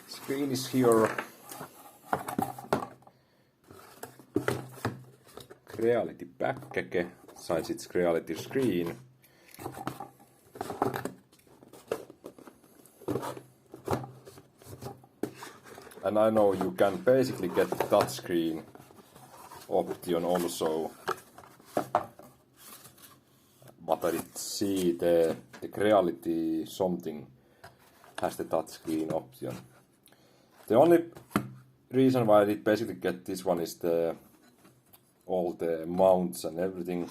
Screen is here. Reality päkkäke, since it's reality screen. And I know you can basically get touchscreen option also. But I did see the reality something has the touchscreen option. The only reason why I did basically get this one is all the mounts and everything.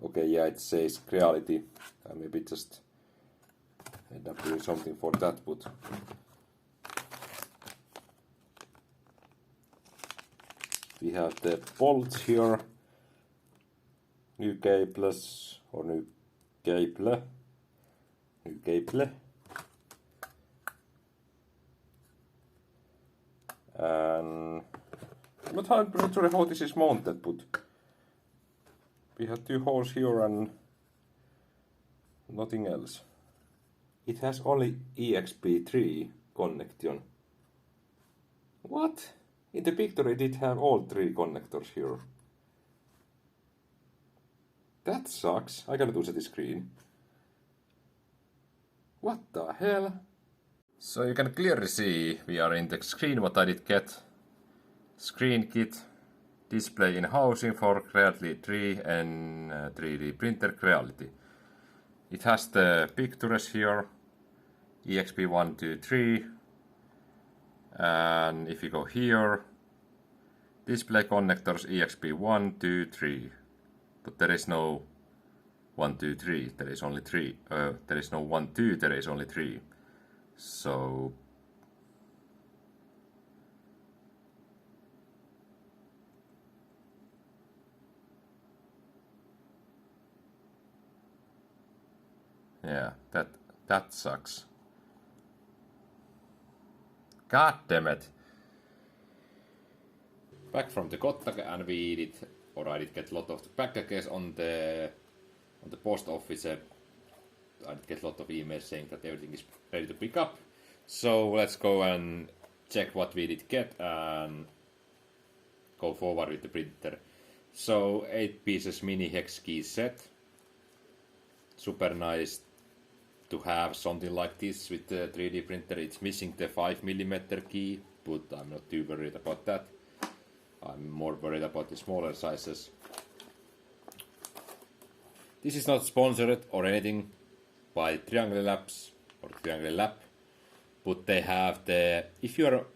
Okay, yeah, it says reality. Maybe just end up doing something for that, but we have the bolts here, new cables or new cable, and I'm not 100% sure how this is mounted, but we have two holes here and nothing else. It has only EXP3 connection. What? In the picture it did have all three connectors here. That sucks. I cannot use the screen. What the hell? So you can clearly see we are in the screen what I did get. Screen kit, display in housing for Creality 3 and 3D printer Creality. It has the pictures here, EXP 1, 2, 3. And if you go here, display connectors EXP 1, 2, 3. But there is no 1, 2, 3. There is only 3. There is no 1, 2. There is only 3. So yeah, that sucks. God damn it. Back from the Kottake, and we did, or I did get a lot of the packages on the post office. I did get a lot of emails saying that everything is ready to pick up. So let's go and check what we did get and go forward with the printer. So 8 pieces mini hex key set. Super nice to have something like this with the 3D printer. It's missing the 5mm key, but I'm not too worried about that. I'm more worried about the smaller sizes. This is not sponsored or anything by Triangle Labs or Triangle Lab, but they have the, if you're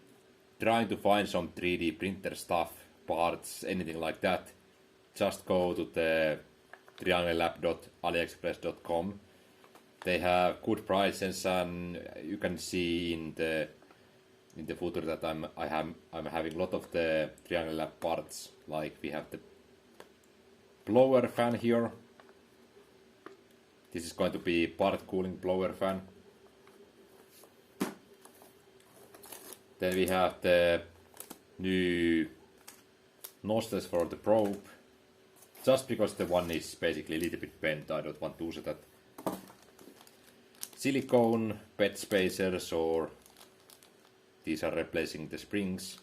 trying to find some 3D printer stuff, parts, anything like that, just go to the trianglelab.aliexpress.com. They have good prices, and you can see in the footer that I'm having a lot of the Triangle Lab parts. Like we have the blower fan here. This is going to be part cooling blower fan. Then we have the new nozzles for the probe. Just because the one is basically a little bit bent, I don't want to use that. Silicone bed spacers, or these are replacing the springs.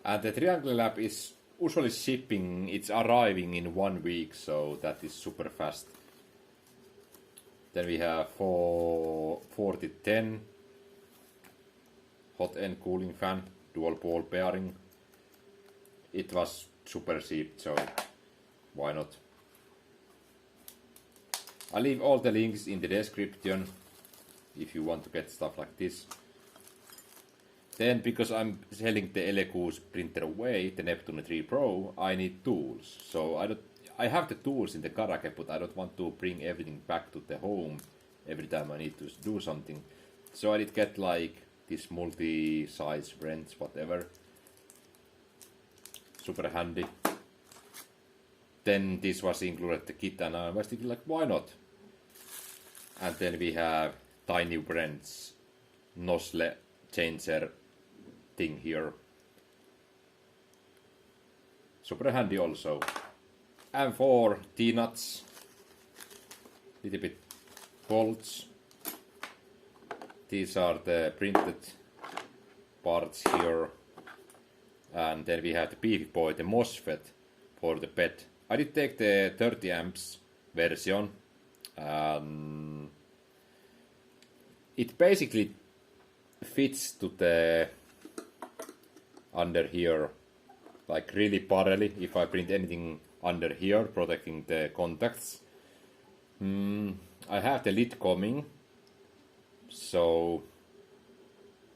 And the Triangle Lab is usually shipping, it's arriving in 1 week, so that is super fast. Then we have 4010 hot end cooling fan, dual ball bearing. It was super cheap, so why not? I'll leave all the links in the description if you want to get stuff like this. Then, because I'm selling the Elekus printer away, the Neptune 3 Pro, I need tools. So I have the tools in the garage, but I don't want to bring everything back to the home every time I need to do something. So I did get like this multi-size wrench, whatever. Super handy. Then this was included the kit, and I was thinking like, why not? And then we have tiny wrench nozzle changer thing here. Super handy also. And 4 T-nuts, little bit bolts. These are the printed parts here. And then we have the beefy boy, the MOSFET for the bed. I did take the 30 amps version. It basically fits to the under here like really parallelly if I print anything under here protecting the contacts. I have the lid coming, so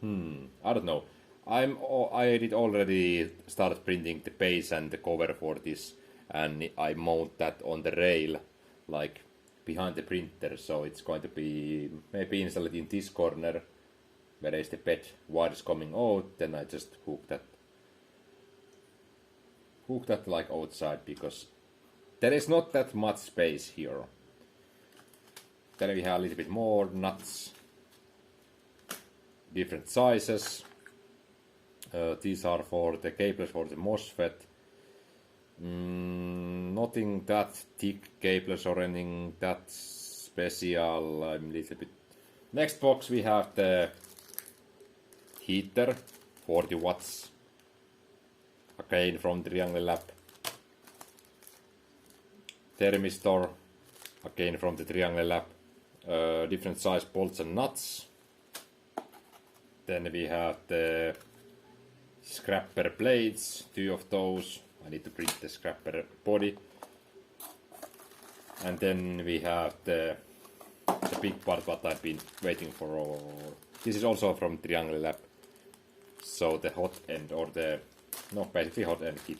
I don't know. I did already start printing the base and the cover for this, and I mount that on the rail like behind the printer, so it's going to be maybe installed in this corner where is the bed wires coming out. Then I just hook that like outside, because there is not that much space here. Then we have a little bit more nuts, different sizes. These are for the cables for the MOSFET. Nothing that thick cables or anything that special. I'm a little bit. Next box we have the heater, 40 watts. Again from Triangle Lab. Thermistor, again from the Triangle Lab. Different size bolts and nuts. Then we have the scrapper blades, 2 of those. I need to print the scrapper body. And then we have the big part what I've been waiting for. This is also from Triangle Lab. So the hot end, or the, no, basically hot end kit.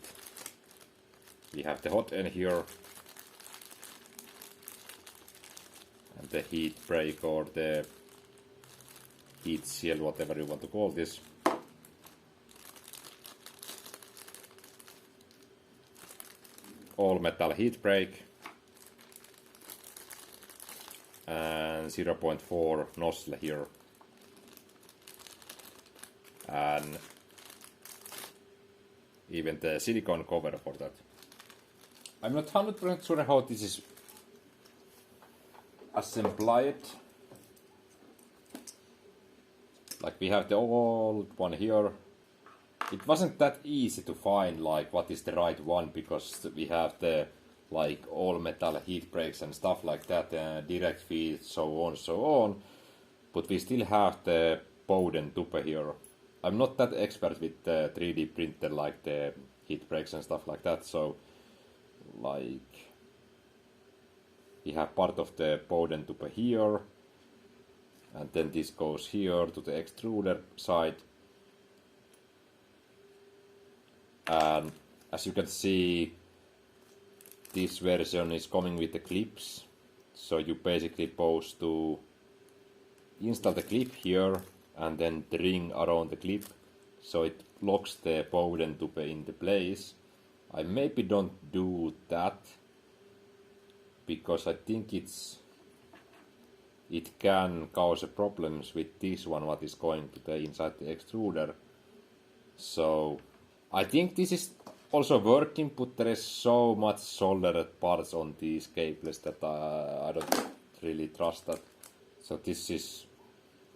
We have the hot end here. And the heat break, or the heat shield, whatever you want to call this. All metal heat break. And 0.4 nozzle here. And even the silicone cover for that. I'm not 100% sure how this is assembled. Like we have the old one here. It wasn't that easy to find like what is the right one, because we have the like all metal heat breaks and stuff like that, direct feed, so on. But we still have the Bowden tube here. I'm not that expert with the 3D printer like the heat breaks and stuff like that, so like we have part of the Bowden tube here, and then this goes here to the extruder side. And as you can see, this version is coming with the clips, so you basically supposed to install the clip here and then the ring around the clip, so it locks the Bowden tube into place. I maybe don't do that, because I think it can cause problems with this one what is going to the inside the extruder. So I think this is also working, but there is so much soldered parts on these cables that I don't really trust that. So this is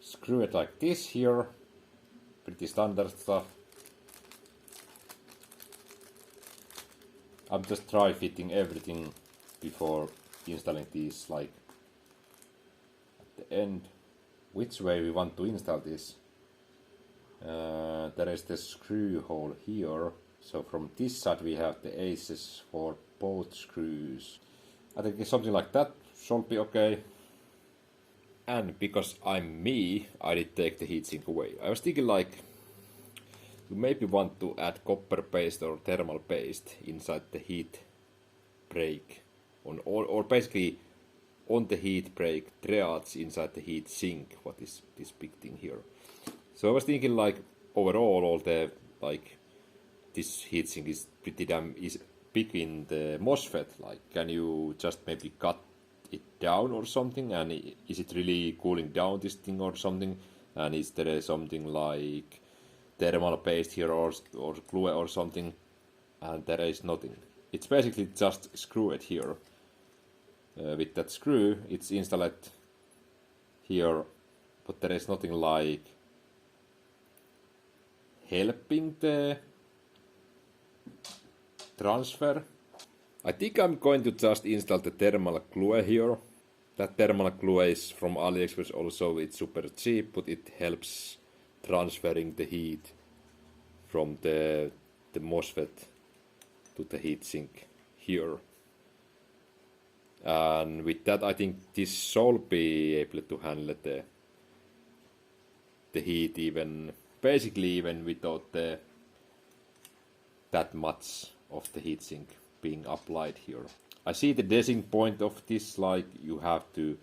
screwed like this here, pretty standard stuff. I'm just try fitting everything before installing these, like at the end. Which way we want to install this? There is the screw hole here, so from this side we have the aces for both screws. I think it's something like that should be okay. And because I'm me, I did take the heatsink away. I was thinking like, you maybe want to add copper paste or thermal paste inside the heat break, or basically on the heat break triads inside the heat sink. What is this big thing here? So I was thinking like overall all the like this heatsink is pretty damn big in the MOSFET. Like, can you just maybe cut it down or something? And is it really cooling down this thing or something? And is there something like thermal paste here or glue or something? And there is nothing. It's basically just screw it here. With that screw, it's installed here, but there is nothing like helping the transfer. I think I'm going to just install the thermal glue here. That thermal glue is from AliExpress also. It's super cheap, but it helps transferring the heat from the MOSFET to the heatsink here. And with that, I think this should be able to handle the heat even without that much of the heatsink being applied here. I see the design point of this, like you have to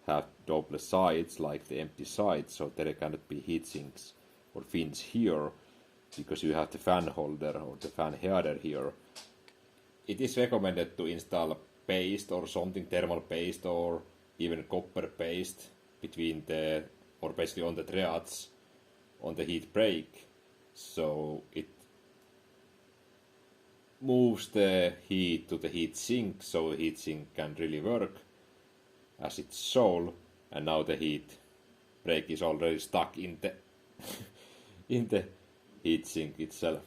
have double sides, like the empty sides, so there cannot be heatsinks or fins here, because you have the fan holder or the fan header here. It is recommended to install paste or something, thermal paste or even copper paste between or basically on the threads on the heat break, so it moves the heat to the heat sink, so the heat sink can really work as it's shown. And now the heat break is already stuck in the in the heat sink itself.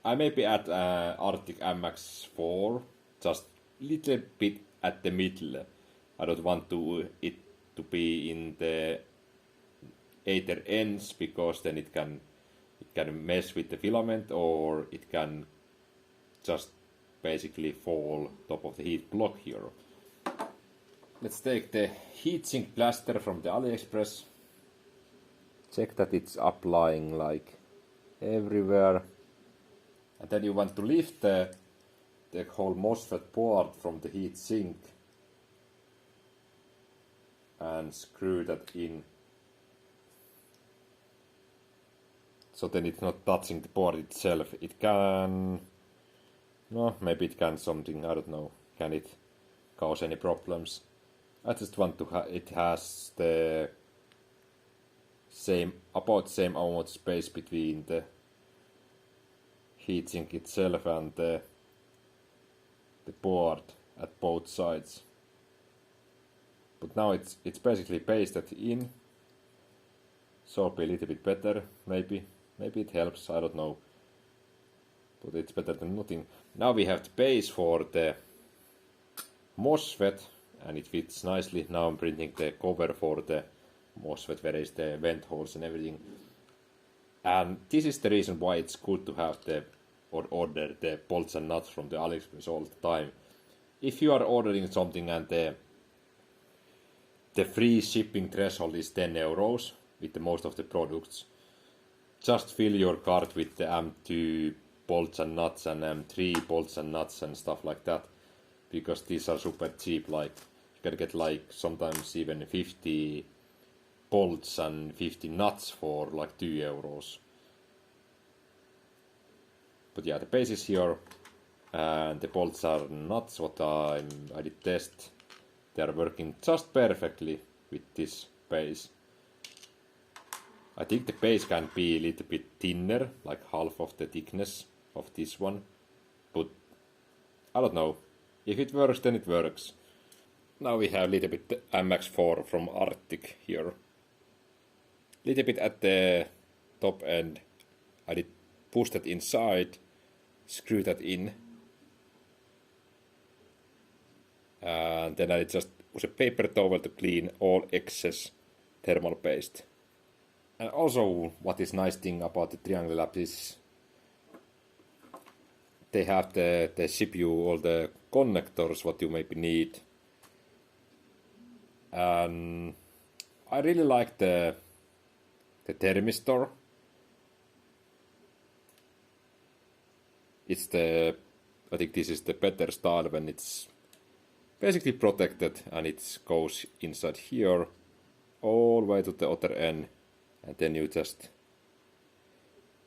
I maybe add Arctic MX4 just little bit at the middle. I don't want it to be in the either ends, because then it can mess with the filament, or it can just basically fall top of the heat block here. Let's take the heatsink plaster from the AliExpress. Check that it's applying like everywhere. And then you want to lift the whole MOSFET board from the heatsink and screw that in. So then it's not touching the board itself. It can... No, maybe it can something, I don't know. Can it cause any problems? I just want to it has the about same amount of space between the heatsink itself and the board at both sides. But now it's basically pasted in. So it'll be a little bit better, maybe. Maybe it helps, I don't know. But it's better than nothing. Now we have the base for the MOSFET, and it fits nicely. Now I'm printing the cover for the MOSFET, where is the vent holes and everything. And this is the reason why it's good to have order the bolts and nuts from the AliExpress all the time. If you are ordering something and the free shipping threshold is 10 euros with the most of the products, just fill your cart with the M2 bolts and nuts and M3 bolts and nuts and stuff like that, because these are super cheap. Like you can get like sometimes even 50 bolts and 50 nuts for like 2 euros. But yeah, the base is here, and the bolts are nuts what I did test. They are working just perfectly with this base. I think the base can be a little bit thinner, like half of the thickness of this one. But I don't know. If it works, then it works. Now we have a little bit MX4 from Arctic here. Little bit at the top end. I did push that inside, screw that in. And then I just use a paper towel to clean all excess thermal paste. And also, what is nice thing about the Triangle Labs is they have they ship you all the connectors what you maybe need. And I really like the thermistor. I think this is the better style when it's basically protected and it goes inside here all the way to the other end. And then you just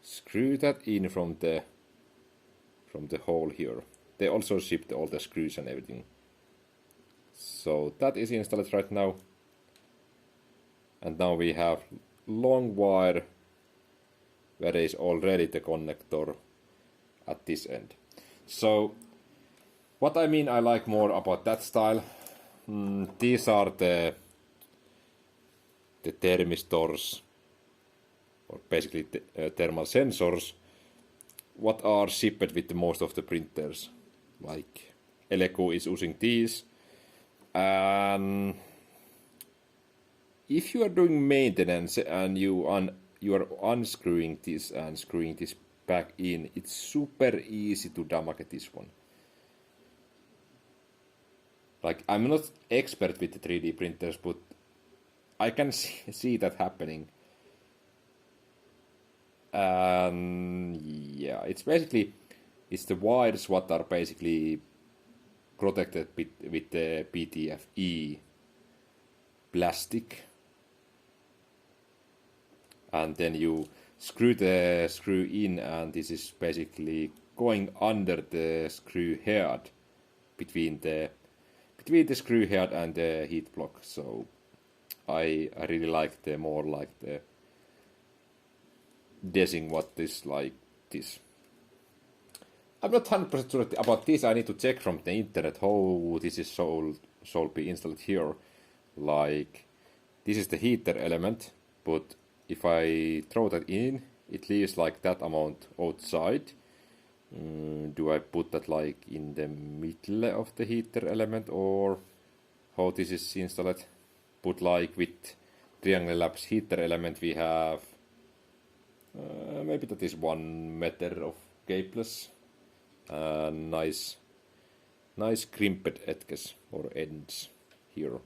screw that in from the hole here. They also shipped all the screws and everything. So that is installed right now. And now we have long wire where there is already the connector at this end. So what I mean I like more about that style, these are the thermistors or basically thermal sensors, what are shipped with the most of the printers. Like Eleco is using these, and if you are doing maintenance and you are unscrewing this and screwing this back in, it's super easy to damage this one. Like, I'm not expert with the 3D printers, but I can see that happening. Yeah, it's the wires what are basically protected with the PTFE plastic. And then you screw the screw in, and this is basically going under the screw head between the screw head and the heat block. So I really like the more like the guessing what this like this. I'm not 100% sure about this. I need to check from the internet how this is should be installed here. Like, this is the heater element, but if I throw that in, it leaves like that amount outside. Do I put that like in the middle of the heater element, or how this is installed? But like with Triangle Labs heater element, we have maybe that is 1 meter of cables. Nice crimped edges or ends here.